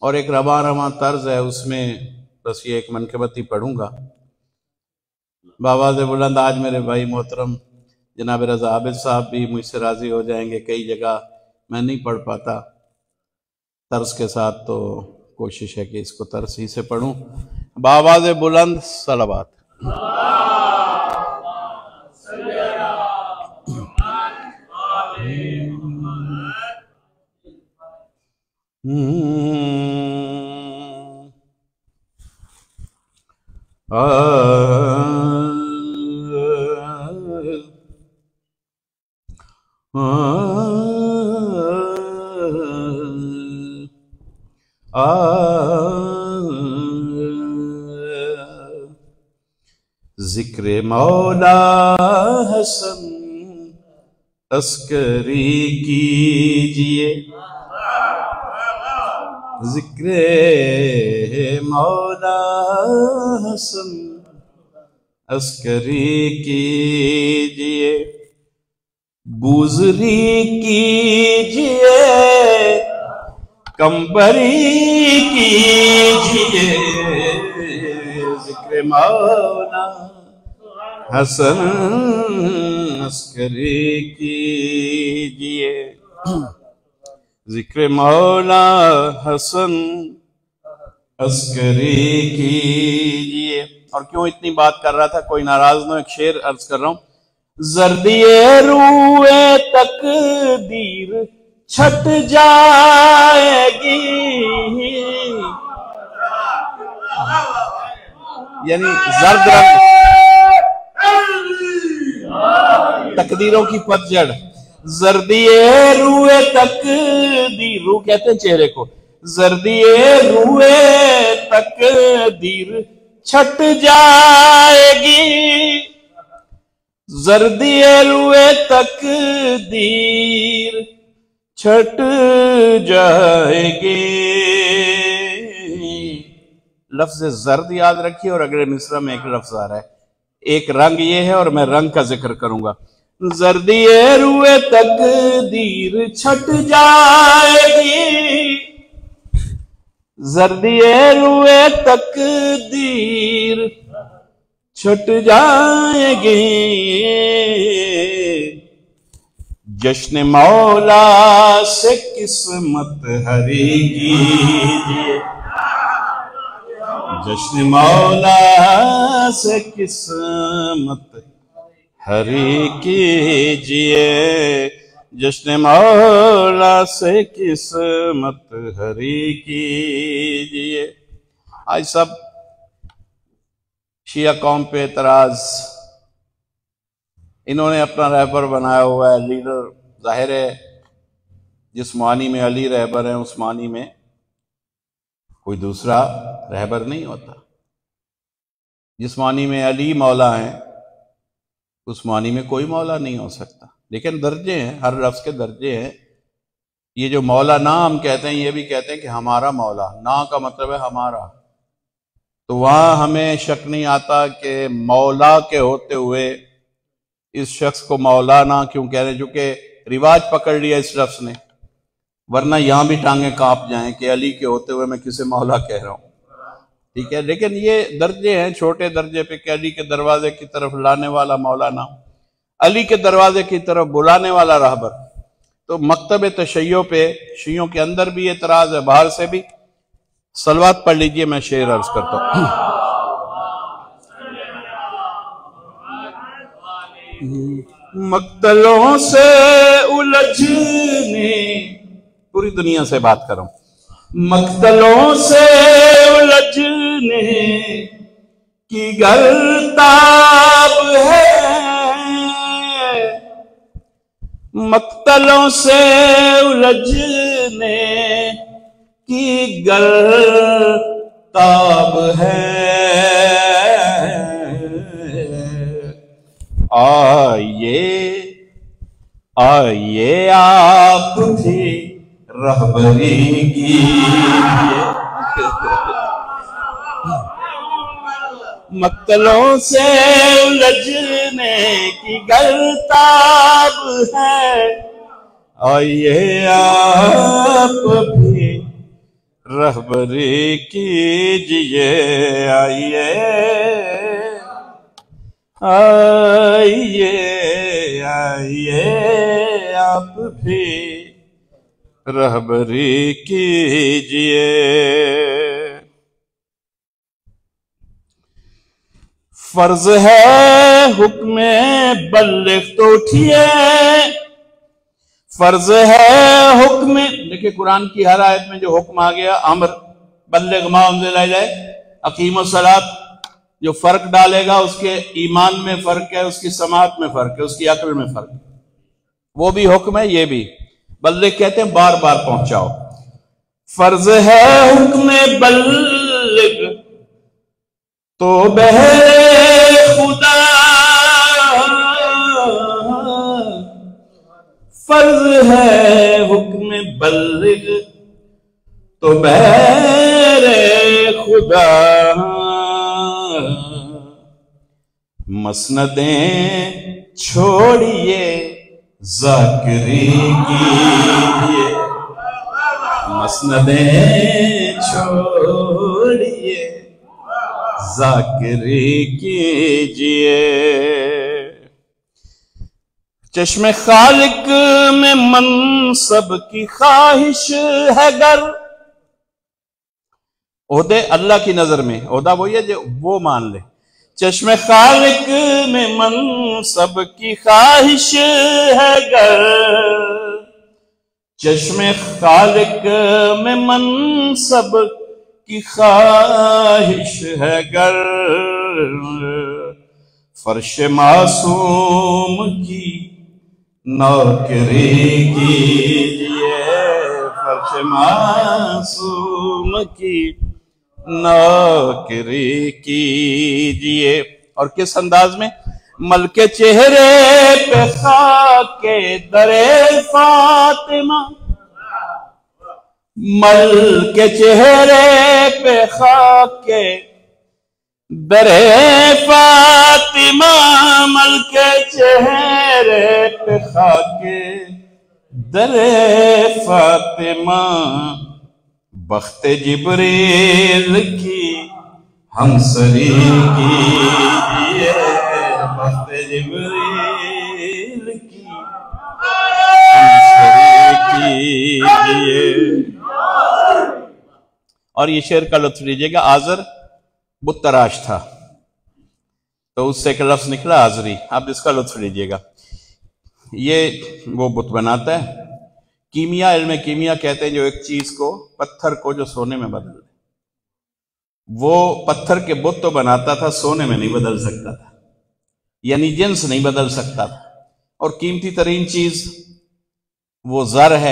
اور ایک رواں رواں طرز ہے، اس میں بس یہ ایک منقبتی پڑھوں گا بآواز بلند۔ آج میرے بھائی محترم جناب رضا عابد صاحب بھی مجھ سے راضی ہو جائیں گے، کئی جگہ میں نہیں پڑھ پاتا طرز کے ساتھ، تو کوشش ہے کہ اس کو طرز ہی سے پڑھوں۔ بآواز بلند صلوات۔ ذکر مولا حسن عسکری کیجئے، ذکر مولا حسن عسکری کیجئے، بوزری کیجئے، کمبری کیجئے، ذکر مولا حسن عسکری کیجئے، ذکر مولا حسن عسکری کیجئے۔ اور کیوں اتنی بات کر رہا تھا، کوئی ناراض نہ، ایک شعر عرض کر رہا ہوں۔ زردی روئے تقدیر چھٹ جائے گی، یعنی زرد رنگ تقدیروں کی پتجھڑ، زردی روئے تقدیر، روح کہتے ہیں چہرے کو، زردی روئے تقدیر چھٹ جائے گی، زردی روئے تقدیر چھٹ جائے گی۔ لفظ زرد یاد رکھیے، اور اگلے مصرع میں ایک لفظ آ رہا ہے، ایک رنگ یہ ہے اور میں رنگ کا ذکر کروں گا۔ زردی روئے تقدیر چھٹ جائے گی، زردی روئے تقدیر چھٹ جائے گی، جشن مولا سے قسمت ہری کیجئے، جشن مولا سے قسمت ہری کیجئے، جشن مولا سے قسمت ہری کیجئے۔ آج سب شیعہ قوم پہ اعتراض، انہوں نے اپنا رہبر بنایا ہوا ہے، لیڈر، ظاہر ہے جس معنی میں علی رہبر ہیں اس معنی میں کوئی دوسرا رہبر نہیں ہوتا، جس معنی میں علی مولا ہیں اس معنی میں کوئی مولا نہیں ہو سکتا، لیکن درجے ہیں، ہر لفظ کے درجے ہیں۔ یہ جو مولا نا ہم کہتے ہیں، یہ بھی کہتے ہیں کہ ہمارا مولا، نا کا مطلب ہے ہمارا، تو وہاں ہمیں شک نہیں آتا کہ مولا کے ہوتے ہوئے اس شخص کو مولانا کیوں کہہ رہے ہیں، جو کہ رواج پکڑ لیا اس لفظ نے، ورنہ یہاں بھی ٹانگیں کانپ جائیں کہ علی کے ہوتے ہوئے میں کسے مولا کہہ رہا ہوں، ٹھیک ہے، لیکن یہ درجے ہیں، چھوٹے درجے پہ کہ علی کے دروازے کی طرف لانے والا مولانا، علی کے دروازے کی طرف بلانے والا رہبر۔ تو مکتب تشیع پہ شیعوں کے اندر بھی اعتراض ہے، باہر سے بھی۔ صلوات پڑھ لیجئے، میں شعر عرض کرتا ہوں۔ مقتلوں سے الجھنے، پوری دنیا سے بات کر رہا ہوں، مقتلوں سے الجھنے کی گرتاب ہے، مقتلوں سے الجھنے کی گرتاب ہے، آئیے آئیے آپ بھی رہبری کیجئے، مقتلوں سے الجھنے کی گرتاب ہے، آئیے آپ بھی رہبری کیجئے، آئیے آئیے آئیے آپ بھی رہبری کیجئے۔ فرض ہے حکم بلغ تو اٹھیے، فرض ہے حکم، دیکھیں قرآن کی ہر آیت میں جو حکم آ گیا امر، بلغ ما انزل الیک، اقیم الصلاۃ، جو فرق ڈالے گا اس کے ایمان میں فرق ہے، اس کی سماعت میں فرق ہے، اس کی عقل میں فرق ہے، وہ بھی حکم ہے، یہ بھی بلغ کہتے ہیں بار بار پہنچاؤ۔ فرض ہے حکم بلغ تو بہر خدا، فرض ہے حکم بلغ تو بہر خدا، مسندیں چھوڑیے ذاکری کیجئے، مسندیں چھوڑیے ذاکری کیجئے۔ چشم خالق میں منصب کی خواہش ہے گر، عہدے اللہ کی نظر میں، عہدہ وہی ہے جو وہ مان لے، چشم خالق میں منصب کی خواہش ہے گر، چشم خالق میں منصب کی خواہش ہے گر، فرش معصوم کی نوکری کیجئے، فرش معصوم کی نوکری کیجئے۔ اور کس انداز میں؟ ملک چہرے پہ خاک در فاطمہ، ملک چہرے پہ خاک در فاطمہ، ملک چہرے پہ خاک در فاطمہ، بخت جبریل کی ہمسری کیجئے، بخت جبریل کی ہمسری کیجئے۔ اور یہ شعر کا لطف لیجئے گا، آزر بت تراش تھا تو اس سے ایک لفظ نکلا آزری، آپ اس کا لطف لیجئے گا۔ یہ وہ بت بناتا ہے، کیمیا، علم کیمیا کہتے ہیں جو ایک چیز کو، پتھر کو جو سونے میں بدل دے، وہ پتھر کے بت تو بناتا تھا، سونے میں نہیں بدل سکتا تھا، یعنی جنس نہیں بدل سکتا تھا، اور قیمتی ترین چیز وہ زر ہے۔